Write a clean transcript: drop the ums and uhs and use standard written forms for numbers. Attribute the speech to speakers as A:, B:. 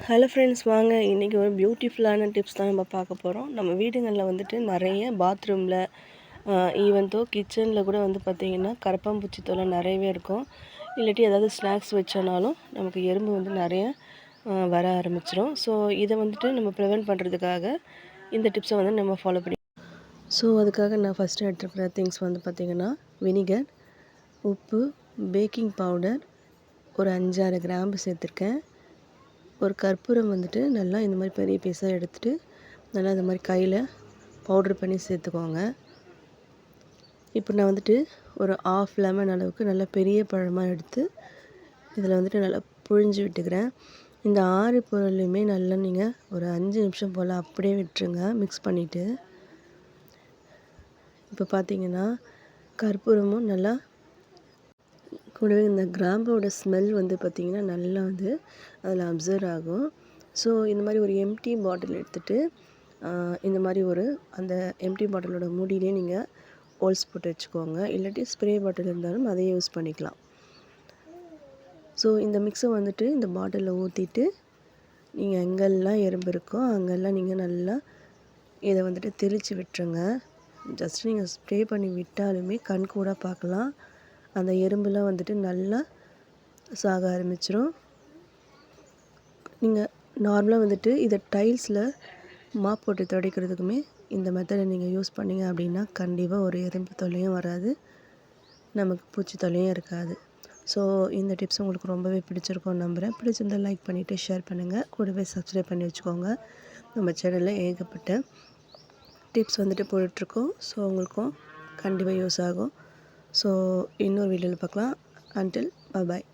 A: Hello friends, வாங்க இன்றைக்கி ஒரு பியூட்டிஃபுல்லான டிப்ஸ் தான் நம்ம பார்க்க போகிறோம். நம்ம வீடுகளில் வந்துட்டு நிறைய பாத்ரூமில் ஈவன் தோ கிச்சனில் கூட வந்து பார்த்திங்கன்னா கரப்பான்பூச்சி தொல்லை நிறையவே இருக்கும். இல்லாட்டி ஏதாவது ஸ்நாக்ஸ் வச்சோனாலும் நமக்கு எறும்பு வந்து நிறைய வர ஆரம்பிச்சிடும். ஸோ இதை வந்துட்டு நம்ம ப்ரிவெண்ட் பண்ணுறதுக்காக இந்த டிப்ஸை வந்து நம்ம ஃபாலோ பண்ணி அதுக்காக நான் ஃபஸ்ட்டு எடுத்துருக்கிற திங்ஸ் வந்து பார்த்திங்கன்னா வினிகர், உப்பு, பேக்கிங் பவுடர், ஒரு 5-6 கிராம்பு சேர்த்துருக்கேன். ஒரு கற்பூரம் வந்துட்டு நல்லா இந்த மாதிரி பெரிய பீஸாக எடுத்துகிட்டு நல்லா இந்த மாதிரி கையில் பவுட்ரு பண்ணி சேர்த்துக்கோங்க. இப்போ நான் வந்துட்டு ஒரு ½ லெமன் அளவுக்கு நல்லா பெரிய பழமாக எடுத்து இதில் வந்துட்டு நல்லா புழிஞ்சு விட்டுக்கிறேன். இந்த 6 பொருளையுமே நல்லா நீங்கள் ஒரு 5 நிமிஷம் போல் அப்படியே விட்டுருங்க மிக்ஸ் பண்ணிவிட்டு. இப்போ பார்த்தீங்கன்னா கற்பூரமும் நல்லா கூடவே இந்த கிராம்போட ஸ்மெல் வந்து பார்த்திங்கன்னா நல்லா வந்து அதில் அப்சர்வ் ஆகும். ஸோ இந்த மாதிரி ஒரு எம்டி பாட்டில் எடுத்துகிட்டு இந்த மாதிரி அந்த எம்டி பாட்டிலோட மூடியிலே நீங்கள் ஹோல்ஸ் போட்டு வச்சுக்கோங்க. இல்லாட்டி ஸ்ப்ரே பாட்டில் இருந்தாலும் அதையே யூஸ் பண்ணிக்கலாம். ஸோ இந்த மிக்ஸை வந்துட்டு இந்த பாட்டிலில் ஊற்றிட்டு நீங்கள் எங்கெல்லாம் எறும்பு இருக்கோ அங்கெல்லாம் நீங்கள் நல்லா இதை வந்துட்டு தெளித்து விட்டுருங்க. ஜஸ்ட் நீங்கள் ஸ்ப்ரே பண்ணி விட்டாலுமே கண் கூட பார்க்கலாம். அந்த எறும்புலாம் வந்துட்டு நல்லா சாக ஆரம்பிச்சிடும். நீங்கள் நார்மலாக வந்துட்டு இதை டைல்ஸில் மாப் போட்டு துடைக்கிறதுக்குமே இந்த மெத்தடை நீங்கள் யூஸ் பண்ணிங்க அப்படின்னா கண்டிப்பாக ஒரு எறும்பு தொல்லையும் வராது, நமக்கு பூச்சி தொல்லையும் இருக்காது. ஸோ இந்த டிப்ஸ் உங்களுக்கு ரொம்பவே பிடிச்சிருக்கும்னு நம்புகிறேன். பிடிச்சிருந்தால் லைக் பண்ணிவிட்டு ஷேர் பண்ணுங்கள். கூடவே சப்ஸ்கிரைப் பண்ணி வச்சுக்கோங்க. நம்ம சேனலில் ஏகப்பட்ட டிப்ஸ் வந்துட்டு போட்டுட்ருக்கோம். ஸோ உங்களுக்கும் கண்டிப்பாக யூஸ் ஆகும். ஸோ இன்னொரு வீடியோவில் பார்க்கலாம். அன்டில் பாய்.